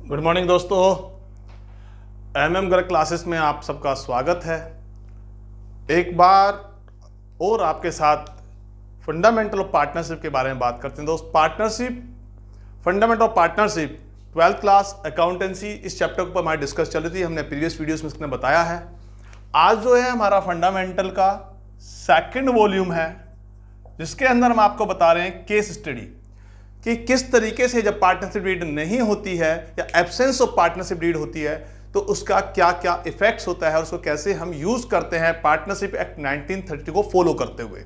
Good morning दोस्तों, Garg classes में आप सबका स्वागत है। एक बार और आपके साथ फंडामेंटल ऑफ पार्टनरशिप के बारे में बात करते हैं। दोस्त, partnership, fundamental of partnership 12th class accountancy, इस चैप्टर के ऊपर हमारी डिस्कस चल रही थी। हमने प्रीवियस वीडियोस में इसने बताया है। आज जो है हमारा फंडामेंटल का सेकंड वॉल्यूम है, जिसके अंदर हम आपको बता रहे हैं केस स्टडी कि किस तरीके से जब पार्टनरशिप डीड नहीं होती है या एब्सेंस ऑफ पार्टनरशिप डीड होती है तो उसका क्या क्या इफेक्ट्स होता है और उसको कैसे हम यूज करते हैं पार्टनरशिप एक्ट 1930 को फॉलो करते हुए।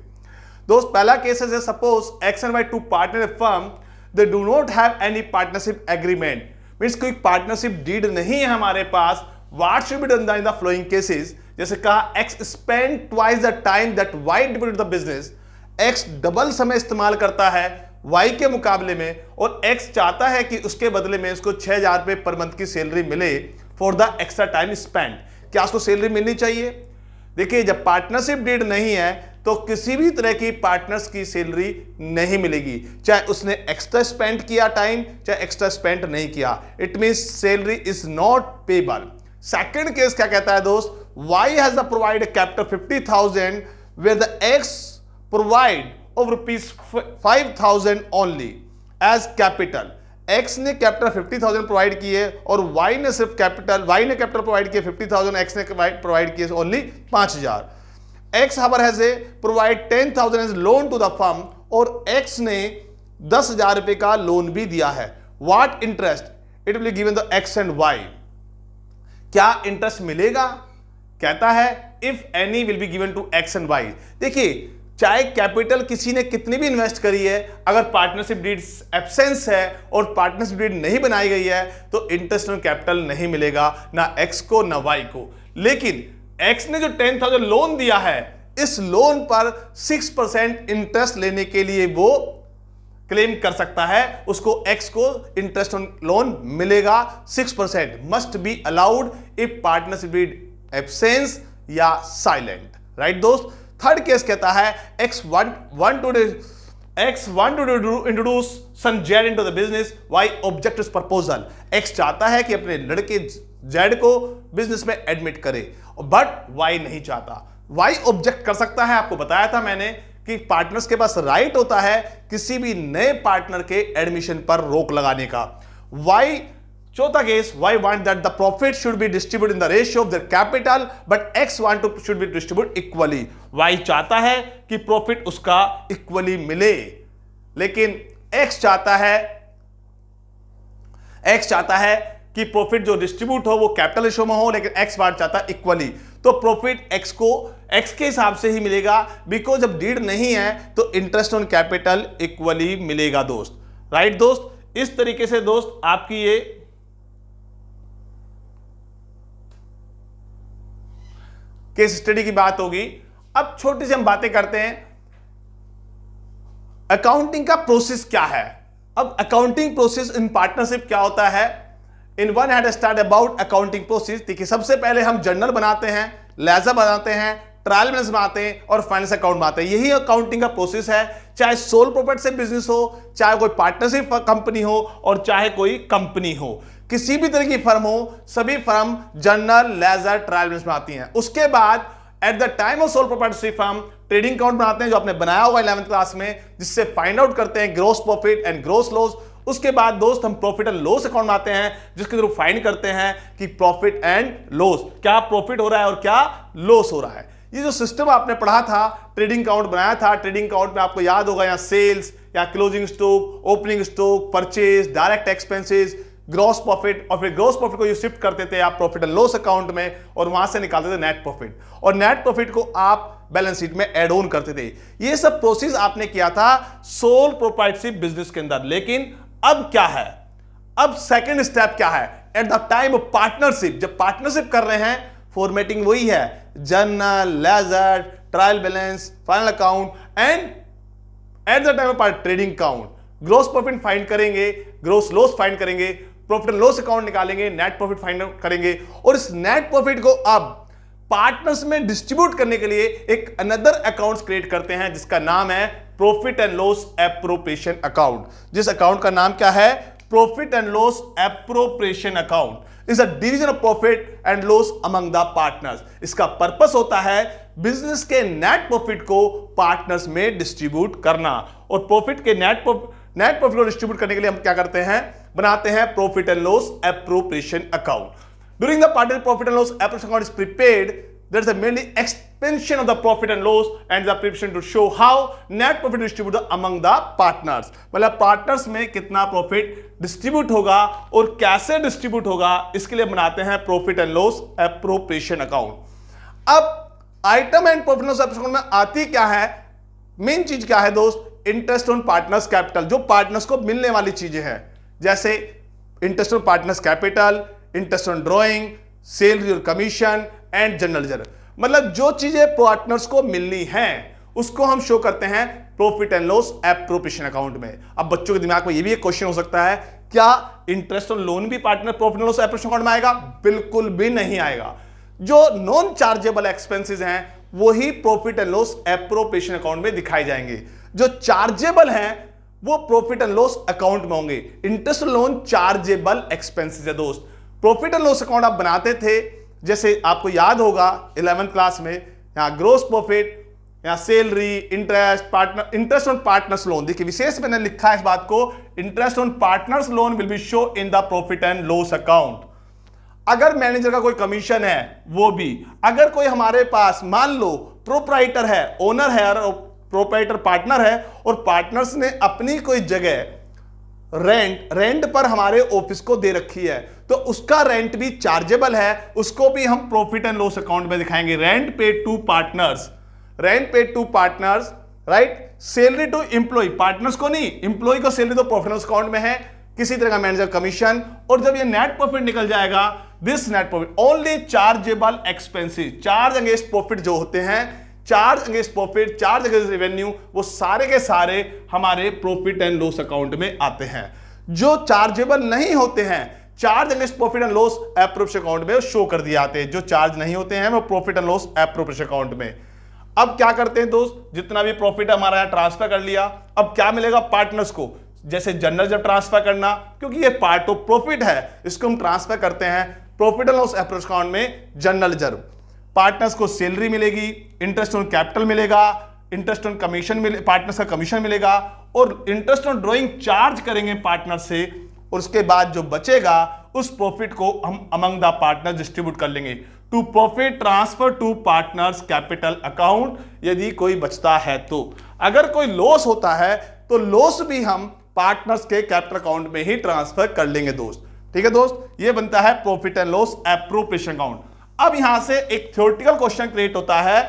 दोस्त, पहला केस है, suppose X and Y two partner firm, they do not have any partnership agreement, means कोई पार्टनरशिप डीड नहीं है हमारे पास। What should be done in the following cases, जैसे कहा X spend twice the time that Y devoted the business, X double समय इस्तेमाल करता है वाई के मुकाबले में और एक्स चाहता है कि उसके बदले में उसको 6,000 रुपए पर मंथ की सैलरी मिले for the extra time spend. क्या उसको सैलरी मिलनी चाहिए? देखिए, जब पार्टनरशिप डीड नहीं है तो किसी भी तरह की पार्टनर्स की सैलरी नहीं मिलेगी, चाहे उसने एक्स्ट्रा स्पेंड किया टाइम, चाहे एक्स्ट्रा स्पेंड नहीं किया। It means salary is not payable. Second case क्या कहता है दोस्त, Y has the provide capital 50,000 where the X provide of rupees 5,000 only as capital। X ने कैपिटल 50,000 प्रोवाइड किए और Y ने सिर्फ कैपिटल प्रोवाइड किए 50,000, X ने प्रोवाइड किए only 5,000। X however has a provide 10,000 as loan to the firm और X ने 10,000 रुपए का लोन भी दिया है। What interest it will be given the X and Y? क्या इंटरेस्ट मिलेगा? कहता है if any will be given to X and Y। देखिए, चाहे कैपिटल किसी ने कितनी भी इन्वेस्ट करी है, अगर पार्टनरशिप डीड एब्सेंस है और पार्टनरशिप डीड नहीं बनाई गई है तो इंटरेस्ट ऑन कैपिटल नहीं मिलेगा, ना एक्स को ना वाई को। लेकिन एक्स ने जो 10,000 लोन दिया है, इस लोन पर 6% इंटरेस्ट लेने के लिए वो क्लेम कर सकता है, उसको एक्स को इंटरेस्ट ऑन लोन मिलेगा 6%। Must be allowed if partnership deed absence या साइलेंट। राइट दोस्त। थर्ड केस कहता है X want to introduce son Z into the business, Y object his proposal। X चाहता है कि अपने लड़के जेड को बिजनेस में एडमिट करे, बट वाई नहीं चाहता। वाई ऑब्जेक्ट कर सकता है। आपको बताया था मैंने कि पार्टनर्स के पास राइट होता है किसी भी नए पार्टनर के एडमिशन पर रोक लगाने का। वाई, चौथा case, Y want that the profit should be distributed in the ratio of their capital, but X want to should be distributed equally। Y चाहता है कि प्रॉफिट उसका इक्वली मिले, लेकिन X चाहता है कि प्रॉफिट जो डिस्ट्रीब्यूट हो वो कैपिटल रेशियो में हो, लेकिन X वाट चाहता है इक्वली। तो प्रॉफिट X को X के हिसाब से ही मिलेगा, बिकॉज जब डीड नहीं है तो इंटरेस्ट ऑन कैपिटल इक्वली मिलेगा दोस्त। राइट दोस्त। इस तरीके से दोस्त आपकी ये केस स्टडी की बात होगी। अब छोटी सी हम बातें करते हैं, अकाउंटिंग का प्रोसेस क्या है। अब अकाउंटिंग प्रोसेस इन पार्टनरशिप क्या होता है, in one hand start about accounting process. देखिए, सबसे पहले हम जर्नल बनाते हैं, लेजर बनाते हैं, ट्रायल बैलेंस बनाते हैं और फाइनेंस अकाउंट बनाते हैं। यही अकाउंटिंग का प्रोसेस है, चाहे सोल प्रोप्राइटरशिप बिजनेस हो, चाहे कोई पार्टनरशिप कंपनी हो और चाहे कोई कंपनी हो, किसी भी तरह की फर्म हो, सभी firm journal, ledger, trial balance बनाती हैं। उसके बाद at the time of sole proprietorship firm trading account बनाते हैं, जो आपने बनाया होगा 11th क्लास में, जिससे फाइंड आउट करते हैं gross profit and gross loss. उसके बाद दोस्त हम प्रॉफिट एंड लॉस अकाउंट बनाते हैं, जिसके थ्रू फाइंड करते हैं कि प्रॉफिट एंड लॉस, क्या प्रॉफिट हो रहा है और क्या लॉस हो रहा है। ये जो सिस्टम आपने पढ़ा था, ट्रेडिंग अकाउंट बनाया था, ट्रेडिंग अकाउंट में आपको याद होगा यहाँ सेल्स या closing stock, opening stock, purchase, direct expenses, gross profit, और फिर ग्रॉस प्रॉफिट को ये शिफ्ट करते थे आप प्रॉफिट एंड लॉस अकाउंट में और वहां से निकालते थे नेट प्रॉफिट, और नेट प्रॉफिट को आप बैलेंस शीट में ऐड ऑन करते थे। ये सब प्रोसेस आपने किया था सोल प्रोप्राइटरशिप बिजनेस के अंदर। लेकिन अब क्या है, अब सेकंड स्टेप क्या है, at the time of partnership, जब पार्टनरशिप कर रहे हैं, फॉर्मेटिंग वही है, journal, ledger, trial balance, final account and at the time of trading account gross profit find करेंगे, ग्रोस लॉस फाइंड करेंगे, प्रॉफिट एंड लॉस अकाउंट निकालेंगे, नेट प्रॉफिट फाइंड आउट करेंगे, और इस नेट प्रॉफिट को अब पार्टनर्स में डिस्ट्रीब्यूट करने के लिए एक अनदर अकाउंट्स क्रिएट करते हैं, जिसका नाम है profit and loss appropriation account. जिस अकाउंट का नाम क्या है, profit and loss appropriation account is a division of profit and loss among the partners. इसका पर्पस होता है बिजनेस के नेट प्रॉफिट को पार्टनर्स में डिस्ट्रीब्यूट करना, और प्रॉफिट के नेट प्रॉफिट को डिस्ट्रीब्यूट करने के लिए हम क्या करते हैं, बनाते हैं profit and loss appropriation account. During the partner profit and loss appropriation account is prepared, there is a mainly expansion of the profit and loss and the preparation to show how net profit distributed among the partners। मतलब partners में कितना profit distribute होगा और कैसे distribute होगा, इसके लिए बनाते हैं profit and loss appropriation account. अब item and profit loss appropriation में आती क्या है, मेन चीज क्या है दोस्त, इंटरेस्ट ऑन पार्टनर्स कैपिटल, जो पार्टनर्स को मिलने वाली चीजें हैं, जैसे interest on partners capital, interest on drawing, salary और कमीशन एंड जनरल रिजर्व। मतलब जो चीजें पार्टनर्स को मिलनी हैं उसको हम शो करते हैं profit and loss appropriation account में। अब बच्चों के दिमाग में ये भी एक क्वेश्चन हो सकता है, क्या इंटरेस्ट ऑन लोन भी partner profit and loss appropriation account में आएगा? बिल्कुल भी नहीं आएगा। जो नॉन चार्जेबल एक्सपेंसेस हैं वही profit and loss appropriation account में दिखाए जाएंगे, जो चार्जेबल हैं वो प्रॉफिट एंड लॉस अकाउंट में होंगे। इंटरेस्ट लोन चार्जेबल एक्सपेंसेस है दोस्त। प्रॉफिट एंड लॉस अकाउंट आप बनाते थे, जैसे आपको याद होगा 11th क्लास में, यहां ग्रोस प्रॉफिट, यहां salary, interest on partners loan. देखिए विशेष मैंने लिखा है इस बात को, interest on partners loan will be show in the profit and loss account. अगर मैनेजर का कोई कमीशन है वो भी, अगर कोई हमारे पास मान लो प्रोप्राइटर है, ओनर है और प्रोप्राइटर पार्टनर है, और पार्टनर्स ने अपनी कोई जगह रेंट पर हमारे ऑफिस को दे रखी है, तो उसका रेंट भी चार्जेबल है, उसको भी हम प्रॉफिट एंड लॉस अकाउंट में दिखाएंगे। Rent paid to partners, right. Salary to employ, partners को नहीं, एम्प्लॉय को सैलरी तो प्रॉफिट एंड लॉस अकाउंट में है, किसी तरह का मैनेजर कमीशन। और जब ये नेट प्रॉफिट निकल जाएगा, this net profit only chargeable expenses, charge against profit जो होते हैं, charge against profit, charge against revenue, वो सारे के सारे हमारे प्रॉफिट एंड लॉस अकाउंट में आते हैं। जो चार्जेबल नहीं होते हैं, charge against profit and loss appropriation account में शो कर दिए जाते हैं। जो चार्ज नहीं होते हैं वो profit and loss appropriation account में। अब क्या करते हैं दोस्त, जितना भी प्रॉफिट हमारा यहां ट्रांसफर कर लिया, अब क्या मिलेगा पार्टनर्स को, जैसे जनरल जब ट्रांसफर करना, क्योंकि ये पार्ट ऑफ प्रॉफिट है, इसको हम ट्रांसफर करते हैं profit and loss appropriation account में जनरल रिजर्व। पार्टनर्स को सैलरी मिलेगी, इंटरेस्ट ऑन कैपिटल मिलेगा, इंटरेस्ट ऑन कमीशन मिले, पार्टनर्स का कमीशन मिलेगा, और इंटरेस्ट ऑन ड्रॉइंग चार्ज करेंगे पार्टनर से, और उसके बाद जो बचेगा उस प्रॉफिट को हम अमंग द पार्टनर डिस्ट्रीब्यूट कर लेंगे to profit transfer to partners capital account, यदि कोई बचता है तो। अगर कोई लॉस होता है तो लॉस भी हम पार्टनर्स के कैपिटल अकाउंट में ही ट्रांसफर कर लेंगे दोस्त। ठीक है दोस्त, ये बनता है profit and loss appropriation account. अब यहां से एक थ्योरेटिकल क्वेश्चन क्रिएट होता है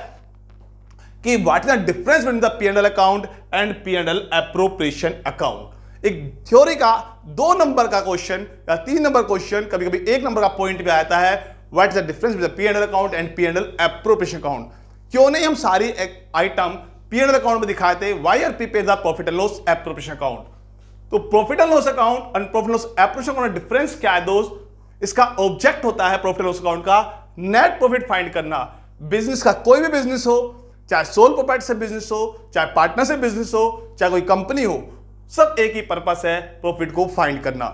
कि what is the difference between the P&L account and P&L appropriation account. एक थ्योरी का 2 नंबर का क्वेश्चन या 3 नंबर क्वेश्चन, कभी कभी 1 नंबर का पॉइंट भी आता है, what is the difference between the P&L account and P&L appropriation account. क्यों नहीं हम सारी आइटम P&L अकाउंट में दिखाते, why are prepare the profit and loss appropriation account. तो profit and loss account and profit and loss appropriation account में difference क्या है दोस्त, इसका ऑब्जेक्ट होता है प्रॉफिट एंड लॉस अकाउंट का नेट प्रॉफिट फाइंड करना। बिजनेस का कोई भी बिजनेस हो, चाहे सोल प्रोप्राइटर से बिजनेस हो, चाहे पार्टनर से बिजनेस हो, चाहे कोई कंपनी हो, सब एक ही पर्पस है, प्रॉफिट को फाइंड करना।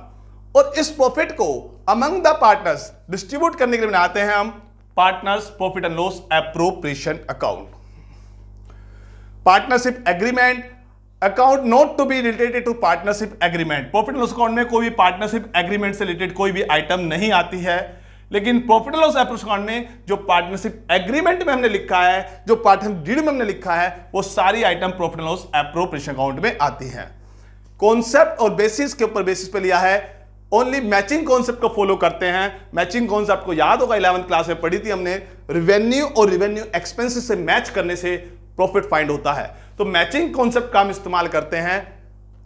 और इस प्रॉफिट को अमंग द पार्टनर्स डिस्ट्रीब्यूट करने के लिए बनाते हैं हम partners profit and loss appropriation account. Partnership agreement account not to be related to partnership agreement. Profit and loss account में कोई भी पार्टनरशिप एग्रीमेंट से रिलेटेड कोई भी आइटम नहीं आती है, लेकिन profit and loss appropriation account में जो पार्टनरशिप एग्रीमेंट में हमने लिखा है, जो पार्टनरशिप डीड में हमने लिखा है, वो सारी item profit and loss appropriation account में आती हैं। कॉन्सेप्ट और बेसिस के ऊपर बेसिस पे लिया है, ओनली मैचिंग कॉन्सेप्ट को फॉलो करते हैं। मैचिंग कॉन्सेप्ट को याद होगा 11th क्लास में पढ़ी थी हमने, रेवेन्यू और रेवेन्यू एक्सपेंसेस से मैच करने से प्रॉफिट फाइंड होता है। तो मैचिंग कॉन्सेप्ट का हम इस्तेमाल करते हैं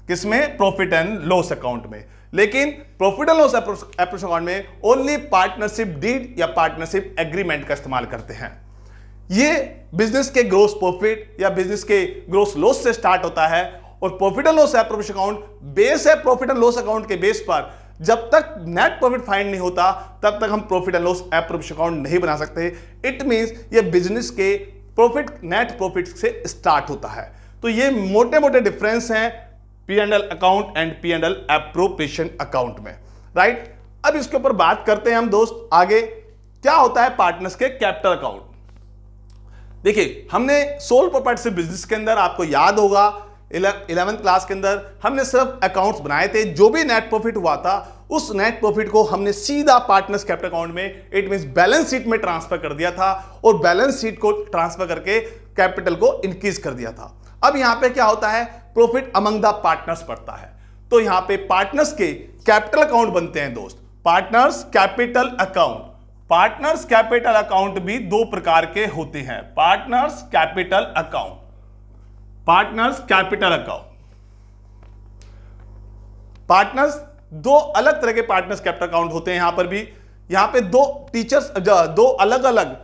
किसमें, प्रॉफिट एंड लॉस अकाउंट में। लेकिन profit and loss appropriation account में ओनली पार्टनरशिप डीड या पार्टनरशिप एग्रीमेंट का इस्तेमाल करते हैं। ये बिजनेस के ग्रोस प्रॉफिट या बिजनेस के ग्रोस लॉस से स्टार्ट होता है, और profit and loss appropriation account base है प्रॉफिट एंड लॉस अकाउंट के बेस पर। जब तक नेट प्रॉफिट फाइंड नहीं होता तब तक हम profit and loss appropriation account नहीं बना सकते। इट मींस ये बिजनेस के प्रॉफिट नेट प्रॉफिट से स्टार्ट होता है। तो ये मोटे मोटे डिफरेंस हैं P&L account and P&L appropriation account में, राइट। अब इसके ऊपर बात करते हैं हम दोस्त आगे, क्या होता है पार्टनर्स के कैपिटल अकाउंट। देखिए, हमने सोल प्रोप्राइटरशिप बिजनेस के अंदर आपको याद होगा 11th क्लास के अंदर हमने सिर्फ अकाउंट्स बनाए थे, जो भी नेट प्रॉफिट हुआ था उस नेट प्रॉफिट को हमने सीधा पार्टनर्स कैपिटल अकाउंट में, इट मींस बैलेंस शीट में ट्रांसफर कर दिया था और बैलेंस शीट को ट्रांसफर करके कैपिटल को इंक्रीज कर दिया था। अब यहां पे क्या होता है, प्रॉफिट अमंग द पार्टनर्स पड़ता है, तो यहां पे पार्टनर्स के कैपिटल अकाउंट बनते हैं दोस्त, partners capital account. Partners capital account भी दो प्रकार के होते हैं, partners capital account, partners capital account. Partners दो अलग तरह के पार्टनर्स कैपिटल अकाउंट होते हैं। यहां पर भी, यहां पे दो टीचर्स, दो अलग अलग,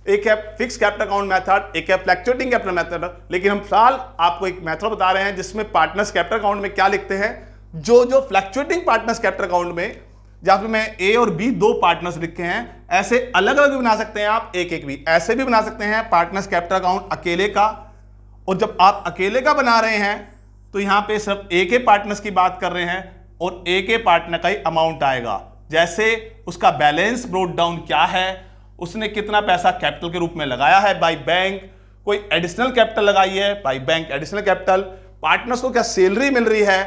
एक है फिक्स कैपिटल अकाउंट मेथड, एक है फ्लक्चुएटिंग कैपिटल मेथड। लेकिन हम फिलहाल आपको एक मेथड बता रहे हैं जिसमें पार्टनर्स कैपिटल अकाउंट में क्या लिखते हैं, जो फ्लक्चुएटिंग पार्टनर्स कैपिटल अकाउंट में, जहां पे मैं ए और बी दो पार्टनर्स लिखे हैं, ऐसे अलग अलग भी बना सकते हैं आप, एक एक भी ऐसे भी बना सकते हैं पार्टनर्स कैपिटल अकाउंट अकेले का। और जब आप अकेले का बना रहे हैं तो यहां पे सिर्फ ए के पार्टनर्स की बात कर रहे हैं और ए के पार्टनर का ही अमाउंट आएगा, जैसे उसका बैलेंस ब्रोट डाउन क्या है, उसने कितना पैसा कैपिटल के रूप में लगाया है बाय बैंक, कोई एडिशनल कैपिटल लगाई है by bank additional capital, partners को क्या सैलरी मिल रही है,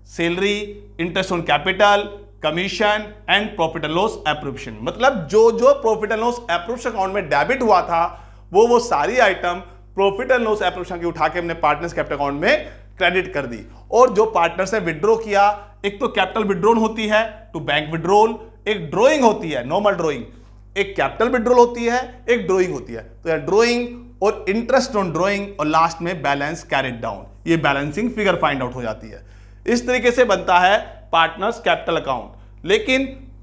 salary, interest on capital, commission and profit and loss appropriation. मतलब जो profit and loss appropriation account में डेबिट हुआ था वो सारी item profit and loss appropriation की उठा के हमने पार्टनर्स कैपिटल अकाउंट में क्रेडिट कर दी। और जो पार्टनर्स ने विड्रॉ किया, एक तो कैपिटल विड्रॉल होती है टू बैंक विड्रॉल, एक ड्रॉइंग होती है नॉर्मल ड्रॉइंग, एक कैपिटल विड्रॉल होती है, एक ड्रॉइंग होती है। तो यह ड्रॉइंग और इंटरेस्ट ऑन ड्रॉइंग और लास्ट में बैलेंस कैरिड डाउन, ये बैलेंसिंग फिगर फाइंड आउट हो जाती है। इस तरीके से बनता है पार्टनर्स कैपिटल अकाउंट। लेकिन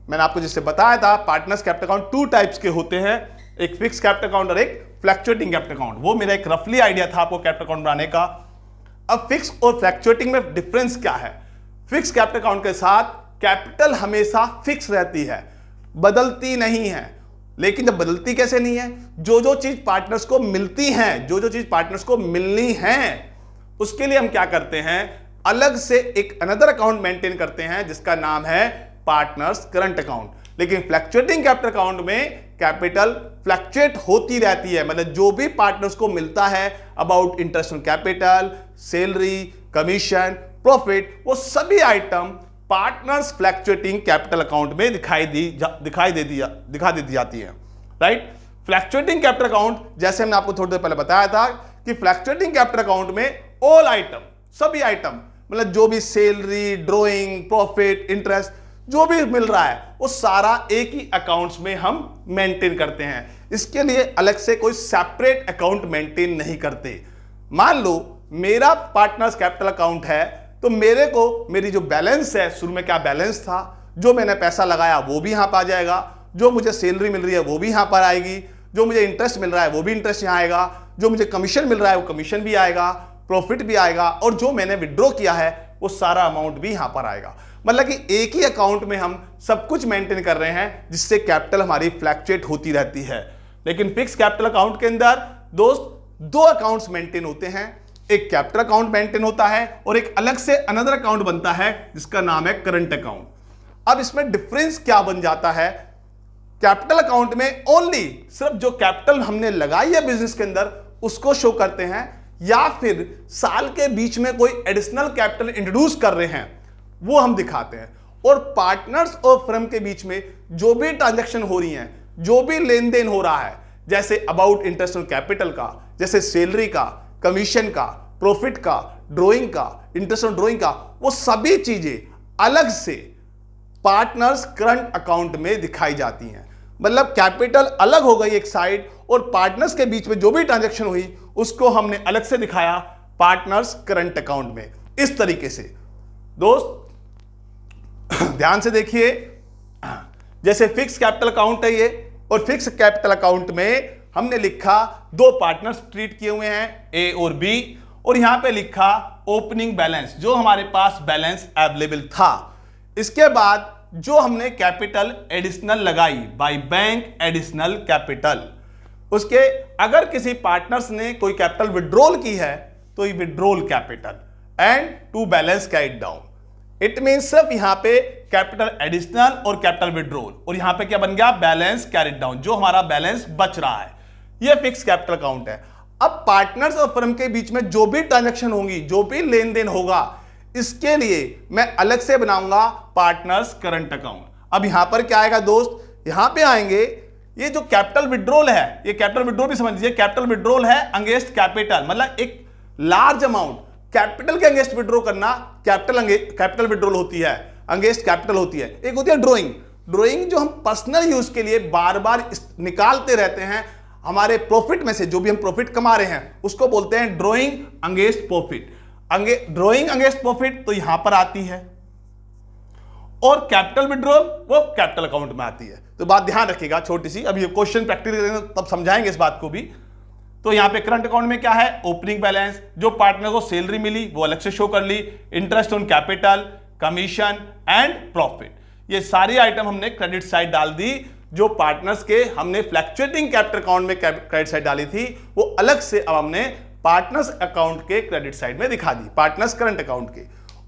मैंने आपको जिससे बताया था partners capital account two types के होते हैं, एक फिक्स कैपिटल अकाउंट और एक फ्लक्चुएटिंग कैपिटल अकाउंट। वो मेरा एक रफली आइडिया था आपको कैपिटल अकाउंट बनाने का। अब फिक्स और फ्लक्चुएटिंग में डिफरेंस क्या है? फिक्स कैपिटल अकाउंट के साथ कैपिटल हमेशा फिक्स रहती है, बदलती नहीं है। लेकिन जब बदलती कैसे नहीं है, जो चीज पार्टनर्स को मिलती है, जो चीज पार्टनर्स को मिलनी है, उसके लिए हम क्या करते हैं, अलग से एक अनदर अकाउंट मेंटेन करते हैं जिसका नाम है पार्टनर्स करंट अकाउंट। लेकिन फ्लक्चुएटिंग कैपिटल अकाउंट में कैपिटल फ्लक्चुएट होती रहती है, मतलब जो भी पार्टनर्स को मिलता है about interest on capital, salary, commission, profit, वो सभी item partners fluctuating capital account में दिखा दी जाती है, राइट। फ्लक्चुएटिंग कैपिटल अकाउंट, जैसे हमने आपको थोड़ी देर पहले बताया था कि फ्लक्चुएटिंग कैपिटल अकाउंट में ऑल आइटम, सभी आइटम, मतलब जो भी सैलरी, ड्रॉइंग, प्रॉफिट, इंटरेस्ट जो भी मिल रहा है वो सारा एक ही अकाउंट्स में हम मेंटेन करते हैं। इसके लिए अलग से कोई सेपरेट अकाउंट मेंटेन नहीं करते। मान लो मेरा पार्टनर्स कैपिटल अकाउंट है, तो मेरे को मेरी जो बैलेंस है, शुरू में क्या बैलेंस था, जो मैंने पैसा लगाया वो भी यहां पर आ जाएगा, जो मुझे सैलरी मिल रही है वो भी यहां पर आएगी, जो मुझे इंटरेस्ट मिल रहा है वो भी इंटरेस्ट यहां आएगा, जो मुझे कमीशन मिल रहा है वो कमीशन भी आएगा, प्रॉफिट भी आएगा, और जो मैंने विड्रॉ किया है वो सारा अमाउंट भी यहां पर आएगा। मतलब कि एक ही अकाउंट में हम सब कुछ मेंटेन कर रहे हैं, जिससे कैपिटल हमारी फ्लक्चुएट होती रहती है। लेकिन फिक्स कैपिटल अकाउंट के अंदर दोस्त दो अकाउंट्स मेंटेन होते हैं, एक कैपिटल अकाउंट मेंटेन होता है और एक अलग से अनदर अकाउंट बनता है जिसका नाम है करंट अकाउंट। अब इसमें डिफरेंस क्या बन जाता है, कैपिटल अकाउंट में ओनली सिर्फ जो कैपिटल हमने लगाई है बिजनेस के अंदर उसको शो करते हैं, या फिर साल के बीच में कोई एडिशनल कैपिटल इंट्रोड्यूस कर रहे हैं वो हम दिखाते हैं। और पार्टनर्स और फर्म के बीच में जो भी ट्रांजैक्शन हो रही हैं, जो भी लेन देन हो रहा है, जैसे अबाउट इंटरेस्ट ऑन कैपिटल का, जैसे सैलरी का, कमीशन का, प्रॉफिट का, ड्रॉइंग का, इंटरेस्ट ऑन ड्रॉइंग का, वो सभी चीजें अलग से पार्टनर्स करंट अकाउंट में दिखाई जाती हैं। मतलब कैपिटल अलग हो गई एक साइड, और पार्टनर्स के बीच में जो भी ट्रांजैक्शन हुई उसको हमने अलग से दिखाया पार्टनर्स करंट अकाउंट में। इस तरीके से दोस्त ध्यान से देखिए, जैसे फिक्स कैपिटल अकाउंट है ये, और फिक्स कैपिटल अकाउंट में हमने लिखा दो पार्टनर्स ट्रीट किए हुए हैं ए और बी, और यहां पे लिखा ओपनिंग बैलेंस, जो हमारे पास बैलेंस अवेलेबल था। इसके बाद जो हमने कैपिटल एडिशनल लगाई बाय बैंक एडिशनल कैपिटल, उसके अगर किसी पार्टनर्स ने कोई कैपिटल विड्रॉल की है तो ये withdrawal capital, and to balance carried down. It means सिर्फ यहां पे कैपिटल एडिशनल और कैपिटल विड्रॉल, और यहां पे क्या बन गया, बैलेंस कैरिड डाउन, जो हमारा बैलेंस बच रहा है, ये फिक्स कैपिटल अकाउंट है। अब पार्टनर्स और फर्म के बीच में जो भी ट्रांजैक्शन होंगी, जो भी लेन देन होगा, इसके लिए मैं अलग से बनाऊंगा पार्टनर्स करंट अकाउंट। अब यहां पर क्या आएगा दोस्त, यहां पे आएंगे ये जो कैपिटल विड्रॉल है, ये कैपिटल विड्रॉल भी समझ लीजिए, कैपिटल विड्रॉल है अगेंस्ट कैपिटल, मतलब एक लार्ज अमाउंट कैपिटल के अगेंस्ट विड्रॉ करना कैपिटल विड्रॉल होती है, अगेंस्ट कैपिटल होती है। एक होती है ड्रॉइंग, ड्रॉइंग जो हम पर्सनल यूज के लिए बार बार निकालते रहते हैं हमारे प्रॉफिट में से, जो भी हम प्रॉफिट कमा रहे हैं उसको बोलते हैं drawing against profit. Drawing against profit तो यहां पर आती है, और कैपिटल विड्रॉल वो कैपिटल अकाउंट में आती है। तो बात ध्यान रखिएगा छोटी सी, अभी क्वेश्चन प्रैक्टिस करेंगे तब समझाएंगे इस बात को भी। तो यहां पे करंट अकाउंट में क्या है, ओपनिंग बैलेंस, जो पार्टनर को सैलरी मिली वो अलग से शो कर ली, interest on capital, commission and profit, ये सारी आइटम हमने क्रेडिट साइड डाल दी। जो पार्टनर्स के हमने फ्लक्चुएटिंग कैपिटल अकाउंट में क्रेडिट साइड डाली थी, वो अलग से अब हमने पार्टनर्स अकाउंट के क्रेडिट साइड में दिखा दी, पार्टनर्स करंट अकाउंट के।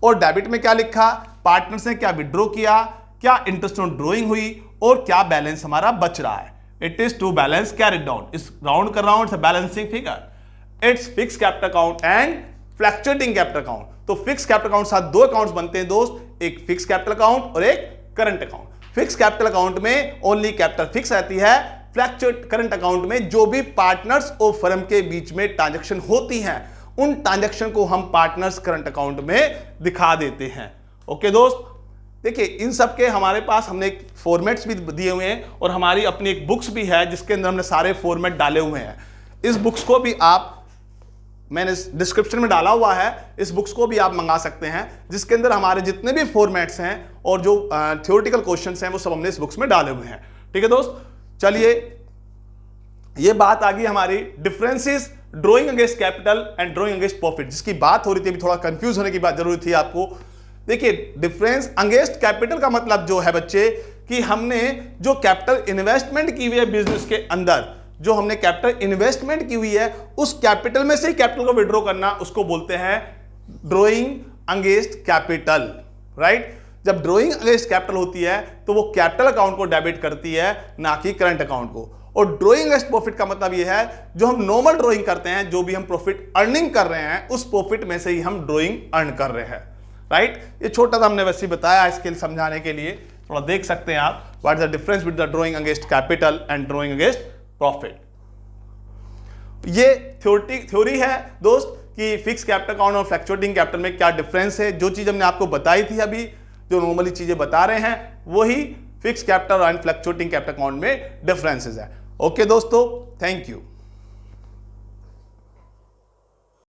और डेबिट में क्या लिखा, पार्टनर्स ने क्या विड्रॉ किया, क्या इंटरेस्ट ऑन ड्रॉइंग हुई, और क्या बैलेंस हमारा बच रहा है। It is to balance carried down, इस राउंड कर रहा हूं, it's a balancing figure. It's fix capital account and fluctuating capital account. तो फिक्स कैपिटल अकाउंट साथ दो अकाउंट्स बनते हैं दोस्त, एक फिक्स कैपिटल अकाउंट और एक current account. Fix capital account में ओनली कैपिटल फिक्स रहती है, फ्लक्चुएट करंट अकाउंट में जो भी पार्टनर्स और फर्म के बीच में ट्रांजैक्शन होती हैं, उन ट्रांजैक्शन को हम पार्टनर्स करंट अकाउंट में दिखा देते हैं। ओके दोस्त, देखिए इन सब के हमारे पास हमने फॉर्मेट्स भी दिए हुए हैं, और हमारी अपनी एक बुक्स भी है जिसके अंदर हमने सारे फॉर्मेट डाले हुए हैं। इस बुक्स को भी आप, मैंने डिस्क्रिप्शन में डाला हुआ है, इस बुक्स को भी आप मंगा सकते हैं, जिसके अंदर हमारे जितने भी फॉर्मेट्स हैं और जो थ्योरेटिकल क्वेश्चंस हैं वो सब हमने इस बुक्स में डाले हुए हैं। ठीक है दोस्त, चलिए ये बात आ गई हमारी differences drawing against capital and drawing against profit, जिसकी बात हो रही थी, अभी थोड़ा कंफ्यूज होने की बात जरूरी थी आपको। देखिए डिफरेंस अगेंस्ट कैपिटल का मतलब जो है बच्चे, कि हमने जो कैपिटल इन्वेस्टमेंट की हुई है बिजनेस के अंदर, जो हमने कैपिटल इन्वेस्टमेंट की हुई है, उस कैपिटल में से ही कैपिटल को विड्रॉ करना, उसको बोलते हैं ड्रॉइंग अगेंस्ट कैपिटल, राइट। जब ड्रॉइंग अगेंस्ट कैपिटल होती है तो वो कैपिटल अकाउंट को डेबिट करती है, ना कि करंट अकाउंट को। और ड्रॉइंग अगेंस्ट प्रॉफिट का मतलब ये है, जो हम नॉर्मल ड्रॉइंग करते हैं, जो भी हम प्रॉफिट अर्निंग कर रहे हैं, उस प्रॉफिट में से ही हम ड्रॉइंग अर्न कर रहे हैं, राइट। ये छोटा सा हमने वैसे ही बताया इसके लिए समझाने के लिए, थोड़ा देख सकते हैं आप, what is the difference between the drawing against capital and drawing against profit. ये थ्योरी है दोस्त कि फिक्स कैपिटल अकाउंट और फ्लक्चुएटिंग कैपिटल में क्या डिफरेंस है। जो चीज हमने आपको बताई थी अभी, जो नॉर्मली चीजें बता रहे हैं, वही fix capital and fluctuating capital account में डिफरेंसेस है। ओके दोस्तों, थैंक यू।